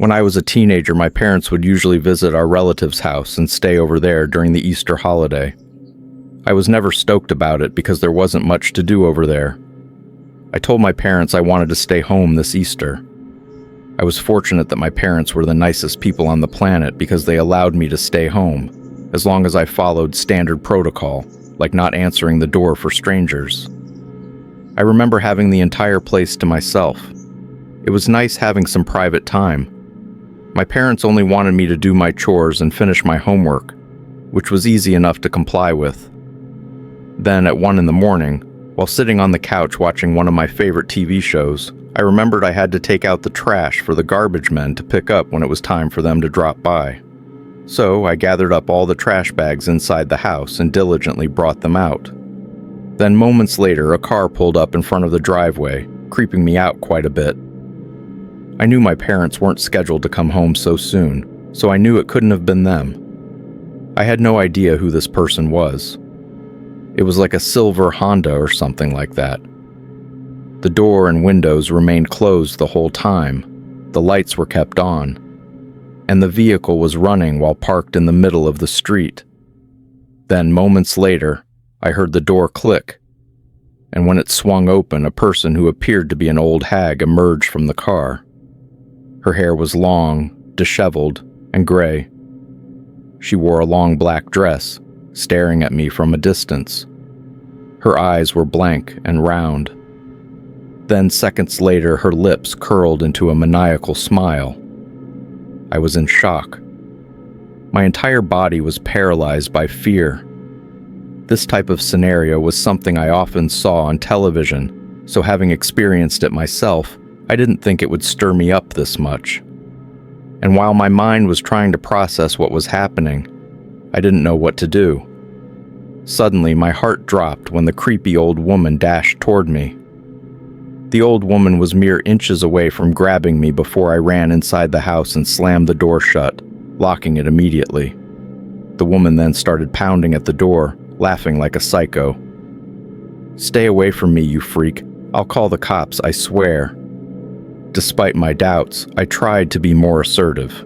When I was a teenager, my parents would usually visit our relative's house and stay over there during the Easter holiday. I was never stoked about it because there wasn't much to do over there. I told my parents I wanted to stay home this Easter. I was fortunate that my parents were the nicest people on the planet because they allowed me to stay home, as long as I followed standard protocol, like not answering the door for strangers. I remember having the entire place to myself. It was nice having some private time. My parents only wanted me to do my chores and finish my homework, which was easy enough to comply with. Then, at 1 a.m, while sitting on the couch watching one of my favorite TV shows, I remembered I had to take out the trash for the garbage men to pick up when it was time for them to drop by. So, I gathered up all the trash bags inside the house and diligently brought them out. Then, moments later, a car pulled up in front of the driveway, creeping me out quite a bit. I knew my parents weren't scheduled to come home so soon, so I knew it couldn't have been them. I had no idea who this person was. It was like a silver Honda or something like that. The door and windows remained closed the whole time, the lights were kept on, and the vehicle was running while parked in the middle of the street. Then, moments later, I heard the door click, and when it swung open, a person who appeared to be an old hag emerged from the car. Her hair was long, disheveled, and gray. She wore a long black dress, staring at me from a distance. Her eyes were blank and round. Then, seconds later, her lips curled into a maniacal smile. I was in shock. My entire body was paralyzed by fear. This type of scenario was something I often saw on television, so having experienced it myself, I didn't think it would stir me up this much. And while my mind was trying to process what was happening, I didn't know what to do. Suddenly, my heart dropped when the creepy old woman dashed toward me. The old woman was mere inches away from grabbing me before I ran inside the house and slammed the door shut, locking it immediately. The woman then started pounding at the door, laughing like a psycho. "Stay away from me, you freak. I'll call the cops, I swear." Despite my doubts, I tried to be more assertive,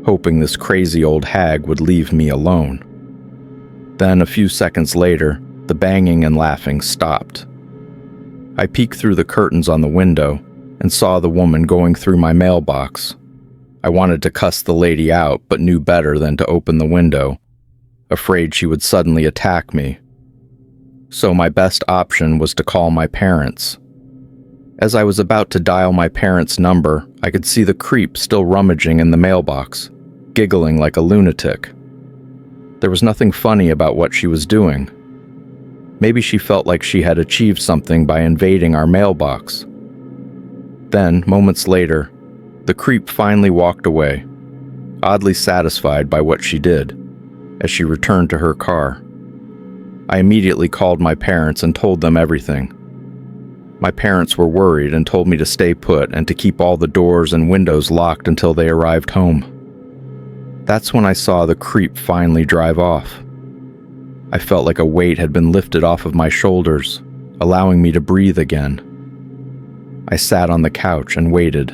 hoping this crazy old hag would leave me alone. Then, a few seconds later, the banging and laughing stopped. I peeked through the curtains on the window and saw the woman going through my mailbox. I wanted to cuss the lady out, but knew better than to open the window, afraid she would suddenly attack me. So my best option was to call my parents. As I was about to dial my parents' number, I could see the creep still rummaging in the mailbox, giggling like a lunatic. There was nothing funny about what she was doing. Maybe she felt like she had achieved something by invading our mailbox. Then, moments later, the creep finally walked away, oddly satisfied by what she did, as she returned to her car. I immediately called my parents and told them everything. My parents were worried and told me to stay put and to keep all the doors and windows locked until they arrived home. That's when I saw the creep finally drive off. I felt like a weight had been lifted off of my shoulders, allowing me to breathe again. I sat on the couch and waited.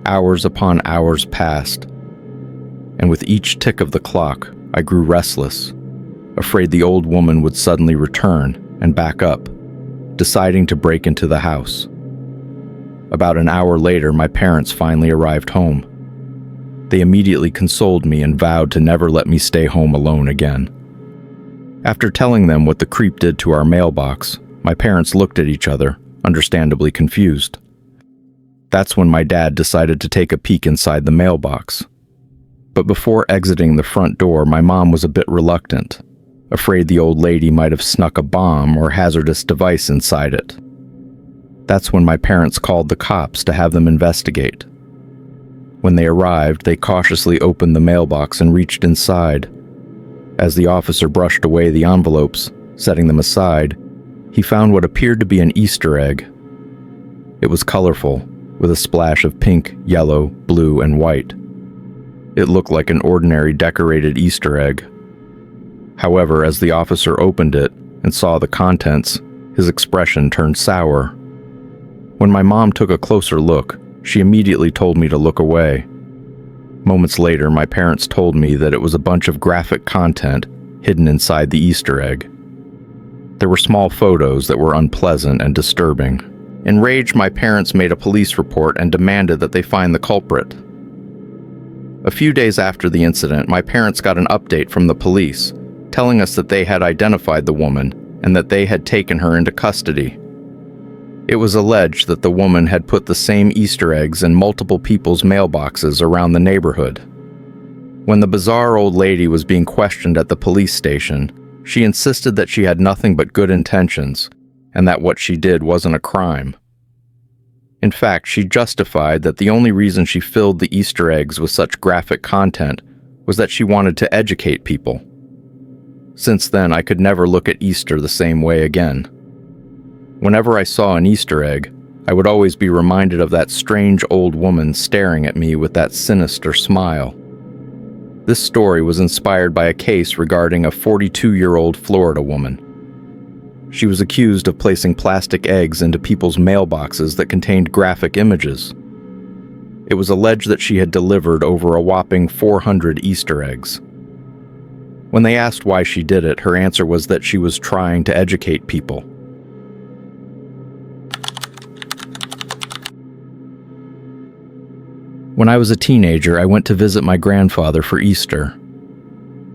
Hours upon hours passed, and with each tick of the clock, I grew restless, afraid the old woman would suddenly return and back up, deciding to break into the house. About an hour later, my parents finally arrived home. They immediately consoled me and vowed to never let me stay home alone again. After telling them what the creep did to our mailbox, my parents looked at each other, understandably confused. That's when my dad decided to take a peek inside the mailbox. But before exiting the front door, my mom was a bit reluctant, afraid the old lady might have snuck a bomb or hazardous device inside it. That's when my parents called the cops to have them investigate. When they arrived, they cautiously opened the mailbox and reached inside. As the officer brushed away the envelopes, setting them aside, he found what appeared to be an Easter egg. It was colorful, with a splash of pink, yellow, blue, and white. It looked like an ordinary decorated Easter egg. However, as the officer opened it and saw the contents, his expression turned sour. When my mom took a closer look, She immediately told me to look away. Moments later, my parents told me that it was a bunch of graphic content hidden inside the Easter egg. There were small photos that were unpleasant and disturbing. Enraged, my parents made a police report and demanded that they find the culprit. A few days after the incident, my parents got an update from the police, telling us that they had identified the woman and that they had taken her into custody. It was alleged that the woman had put the same Easter eggs in multiple people's mailboxes around the neighborhood. When the bizarre old lady was being questioned at the police station, she insisted that she had nothing but good intentions, and that what she did wasn't a crime. In fact, she justified that the only reason she filled the Easter eggs with such graphic content was that she wanted to educate people. Since then, I could never look at Easter the same way again. Whenever I saw an Easter egg, I would always be reminded of that strange old woman staring at me with that sinister smile. This story was inspired by a case regarding a 42-year-old Florida woman. She was accused of placing plastic eggs into people's mailboxes that contained graphic images. It was alleged that she had delivered over a whopping 400 Easter eggs. When they asked why she did it, her answer was that she was trying to educate people. When I was a teenager, I went to visit my grandfather for Easter.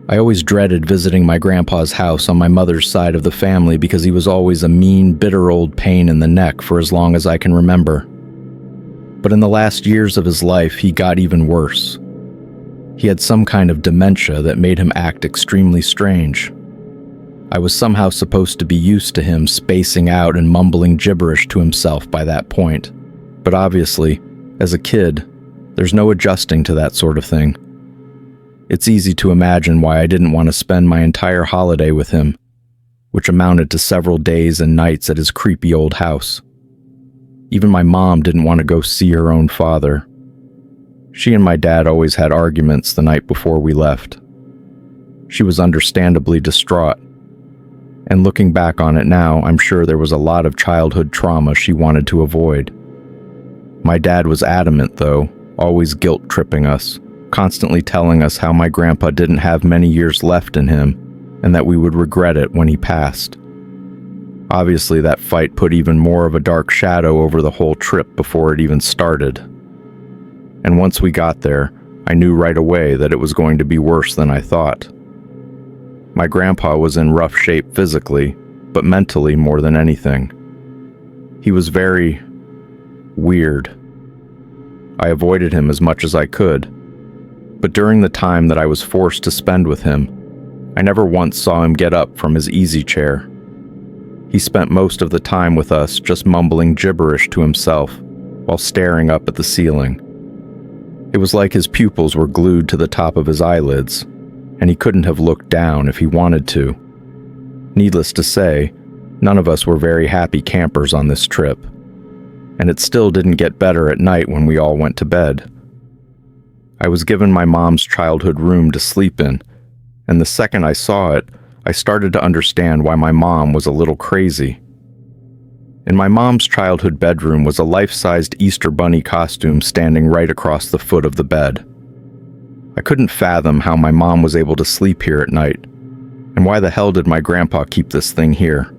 I always dreaded visiting my grandpa's house on my mother's side of the family because he was always a mean, bitter old pain in the neck for as long as I can remember. But in the last years of his life, he got even worse. He had some kind of dementia that made him act extremely strange. I was somehow supposed to be used to him spacing out and mumbling gibberish to himself by that point. But obviously, as a kid, there's no adjusting to that sort of thing. It's easy to imagine why I didn't want to spend my entire holiday with him, which amounted to several days and nights at his creepy old house. Even my mom didn't want to go see her own father. She and my dad always had arguments the night before we left. She was understandably distraught, and looking back on it now, I'm sure there was a lot of childhood trauma she wanted to avoid. My dad was adamant, though, always guilt-tripping us, constantly telling us how my grandpa didn't have many years left in him and that we would regret it when he passed. Obviously, that fight put even more of a dark shadow over the whole trip before it even started. And once we got there, I knew right away that it was going to be worse than I thought. My grandpa was in rough shape physically, but mentally more than anything. He was very weird. I avoided him as much as I could. But during the time that I was forced to spend with him, I never once saw him get up from his easy chair. He spent most of the time with us just mumbling gibberish to himself while staring up at the ceiling. It was like his pupils were glued to the top of his eyelids, and he couldn't have looked down if he wanted to. Needless to say, none of us were very happy campers on this trip, and it still didn't get better at night when we all went to bed. I was given my mom's childhood room to sleep in, and the second I saw it, I started to understand why my mom was a little crazy. In my mom's childhood bedroom was a life-sized Easter bunny costume standing right across the foot of the bed. I couldn't fathom how my mom was able to sleep here at night, and why the hell did my grandpa keep this thing here?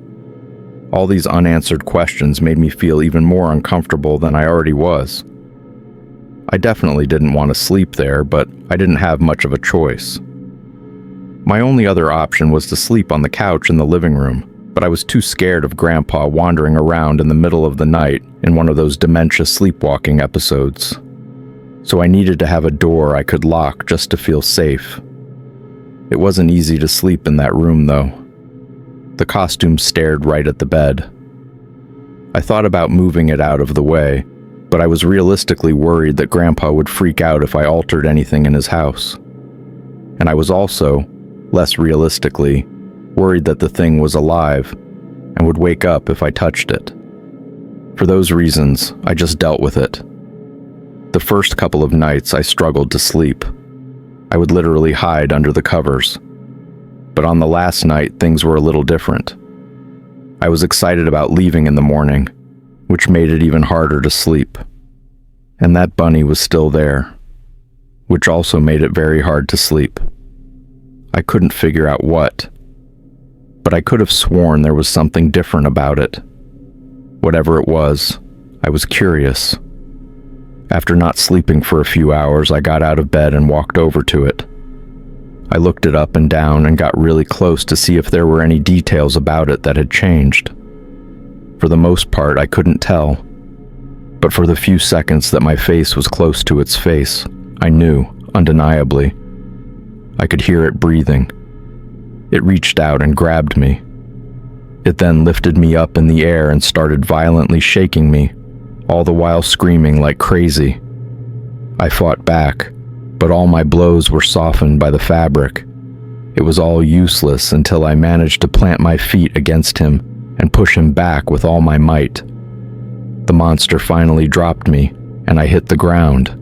All these unanswered questions made me feel even more uncomfortable than I already was. I definitely didn't want to sleep there, but I didn't have much of a choice. My only other option was to sleep on the couch in the living room, but I was too scared of Grandpa wandering around in the middle of the night in one of those dementia sleepwalking episodes. So I needed to have a door I could lock just to feel safe. It wasn't easy to sleep in that room, though. The costume stared right at the bed. I thought about moving it out of the way, but I was realistically worried that Grandpa would freak out if I altered anything in his house. And I was also, less realistically, worried that the thing was alive and would wake up if I touched it. For those reasons, I just dealt with it. The first couple of nights I struggled to sleep. I would literally hide under the covers. But on the last night, things were a little different. I was excited about leaving in the morning, which made it even harder to sleep. And that bunny was still there, which also made it very hard to sleep. I couldn't figure out what, but I could have sworn there was something different about it. Whatever it was, I was curious. After not sleeping for a few hours, I got out of bed and walked over to it. I looked it up and down and got really close to see if there were any details about it that had changed. For the most part, I couldn't tell. But for the few seconds that my face was close to its face, I knew, undeniably. I could hear it breathing. It reached out and grabbed me. It then lifted me up in the air and started violently shaking me, all the while screaming like crazy. I fought back, but all my blows were softened by the fabric. It was all useless until I managed to plant my feet against him and push him back with all my might. The monster finally dropped me, and I hit the ground.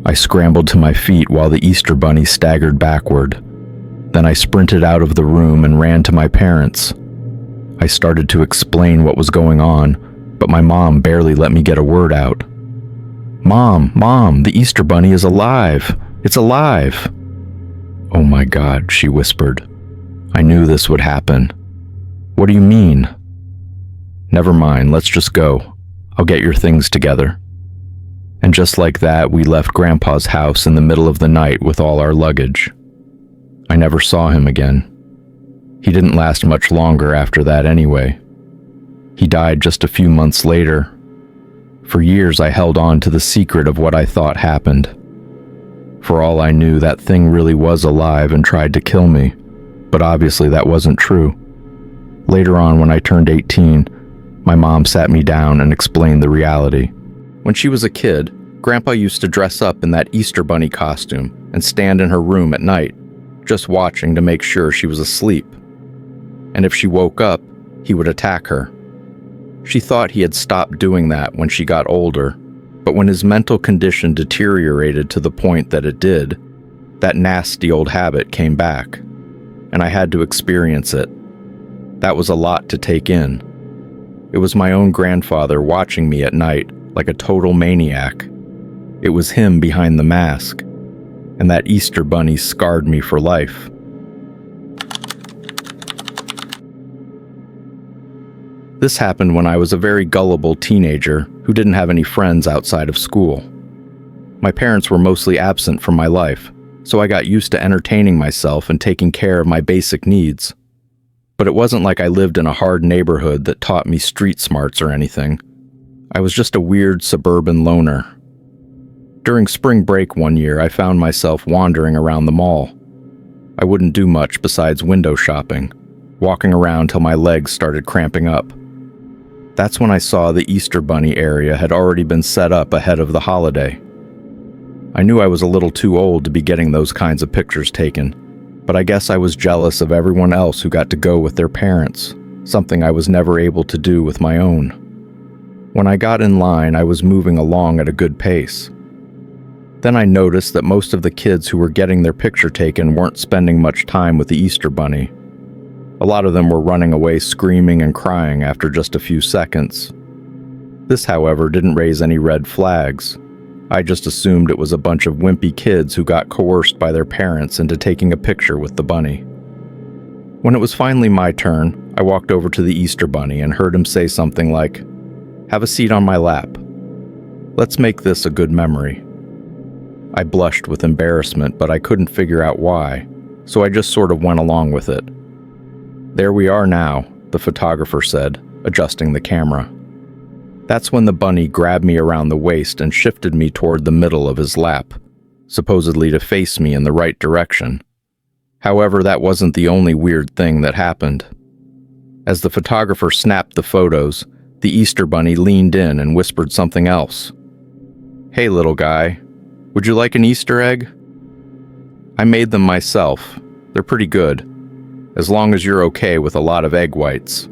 I scrambled to my feet while the Easter Bunny staggered backward. Then I sprinted out of the room and ran to my parents. I started to explain what was going on, but my mom barely let me get a word out. Mom, the Easter Bunny is alive! It's alive!" "Oh my God," she whispered. "I knew this would happen." "What do you mean?" "Never mind, let's just go. I'll get your things together." And just like that, we left Grandpa's house in the middle of the night with all our luggage. I never saw him again. He didn't last much longer after that anyway. He died just a few months later. For years I held on to the secret of what I thought happened. For all I knew, that thing really was alive and tried to kill me, but obviously that wasn't true. Later on, when I turned 18, my mom sat me down and explained the reality. When she was a kid, Grandpa used to dress up in that Easter Bunny costume and stand in her room at night, just watching to make sure she was asleep. And if she woke up, he would attack her. She thought he had stopped doing that when she got older, but when his mental condition deteriorated to the point that it did, that nasty old habit came back, and I had to experience it. That was a lot to take in. It was my own grandfather watching me at night like a total maniac. It was him behind the mask, and that Easter Bunny scarred me for life. This happened when I was a very gullible teenager who didn't have any friends outside of school. My parents were mostly absent from my life, so I got used to entertaining myself and taking care of my basic needs. But it wasn't like I lived in a hard neighborhood that taught me street smarts or anything. I was just a weird suburban loner. During spring break one year, I found myself wandering around the mall. I wouldn't do much besides window shopping, walking around till my legs started cramping up. That's when I saw the Easter Bunny area had already been set up ahead of the holiday. I knew I was a little too old to be getting those kinds of pictures taken, but I guess I was jealous of everyone else who got to go with their parents, something I was never able to do with my own. When I got in line, I was moving along at a good pace. Then I noticed that most of the kids who were getting their picture taken weren't spending much time with the Easter Bunny. A lot of them were running away screaming and crying after just a few seconds. This, however, didn't raise any red flags. I just assumed it was a bunch of wimpy kids who got coerced by their parents into taking a picture with the bunny. When it was finally my turn, I walked over to the Easter Bunny and heard him say something like, "Have a seat on my lap. Let's make this a good memory." I blushed with embarrassment, but I couldn't figure out why, so I just sort of went along with it. "There we are now," the photographer said, adjusting the camera. That's when the bunny grabbed me around the waist and shifted me toward the middle of his lap, supposedly to face me in the right direction. However, that wasn't the only weird thing that happened. As the photographer snapped the photos, the Easter Bunny leaned in and whispered something else. "Hey, little guy, would you like an Easter egg? I made them myself. They're pretty good, as long as you're okay with a lot of egg whites."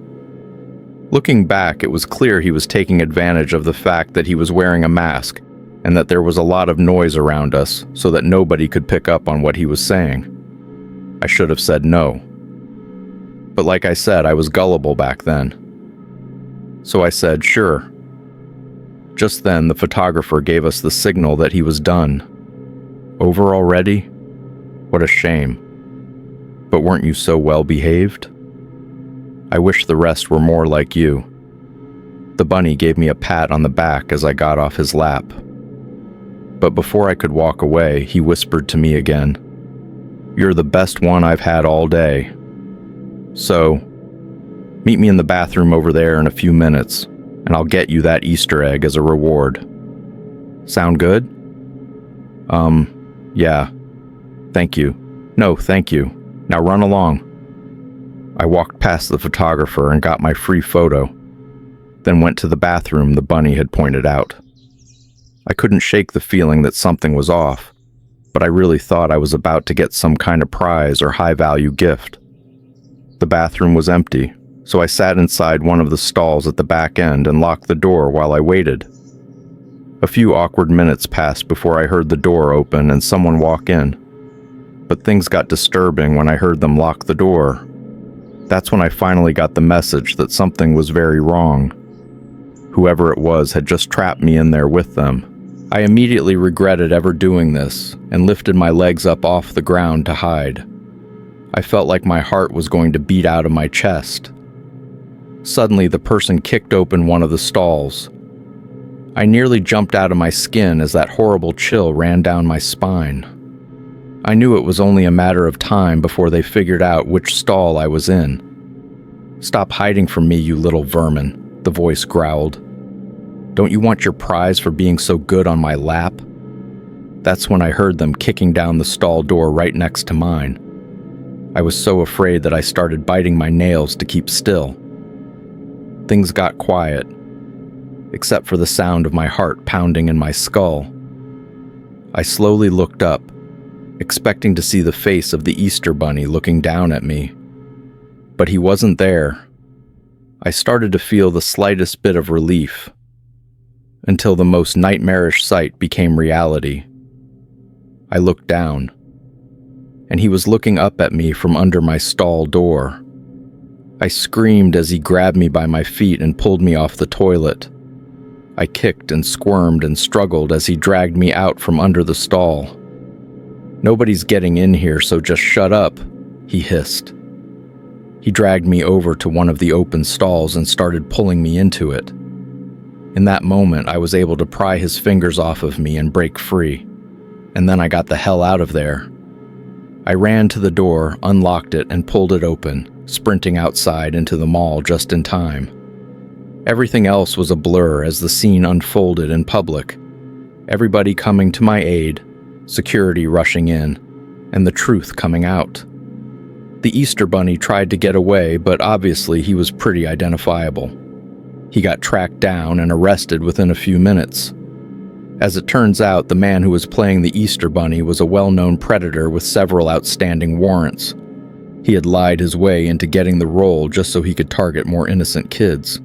Looking back, it was clear he was taking advantage of the fact that he was wearing a mask and that there was a lot of noise around us so that nobody could pick up on what he was saying. I should have said no. But like I said, I was gullible back then. So I said, "Sure. Just then, the photographer gave us the signal that he was done. Over already? What a shame. But weren't you so well behaved? I wish the rest were more like you. The bunny gave me a pat on the back as I got off his lap. But before I could walk away, he whispered to me again, "You're the best one I've had all day. So, meet me in the bathroom over there in a few minutes, and I'll get you that Easter egg as a reward. Sound good?" Yeah. Thank you. No, thank you. Now run along." I walked past the photographer and got my free photo, then went to the bathroom the bunny had pointed out. I couldn't shake the feeling that something was off, but I really thought I was about to get some kind of prize or high-value gift. The bathroom was empty, so I sat inside one of the stalls at the back end and locked the door while I waited. A few awkward minutes passed before I heard the door open and someone walk in. But things got disturbing when I heard them lock the door. That's when I finally got the message that something was very wrong. Whoever it was had just trapped me in there with them. I immediately regretted ever doing this and lifted my legs up off the ground to hide. I felt like my heart was going to beat out of my chest. Suddenly, the person kicked open one of the stalls. I nearly jumped out of my skin as that horrible chill ran down my spine. I knew it was only a matter of time before they figured out which stall I was in. "Stop hiding from me, you little vermin," the voice growled. "Don't you want your prize for being so good on my lap?" That's when I heard them kicking down the stall door right next to mine. I was so afraid that I started biting my nails to keep still. Things got quiet, except for the sound of my heart pounding in my skull. I slowly looked up, expecting to see the face of the Easter bunny looking down at me. But he wasn't there. I started to feel the slightest bit of relief, until the most nightmarish sight became reality. I looked down, and he was looking up at me from under my stall door. I screamed as he grabbed me by my feet and pulled me off the toilet. I kicked and squirmed and struggled as he dragged me out from under the stall. "Nobody's getting in here, so just shut up," he hissed. He dragged me over to one of the open stalls and started pulling me into it. In that moment, I was able to pry his fingers off of me and break free, and then I got the hell out of there. I ran to the door, unlocked it, and pulled it open, sprinting outside into the mall just in time. Everything else was a blur as the scene unfolded in public. Everybody coming to my aid, security rushing in, and the truth coming out. The Easter bunny tried to get away, but obviously he was pretty identifiable. He got tracked down and arrested within a few minutes. As it turns out, the man who was playing the Easter bunny was a well-known predator with several outstanding warrants. He had lied his way into getting the role just so he could target more innocent kids.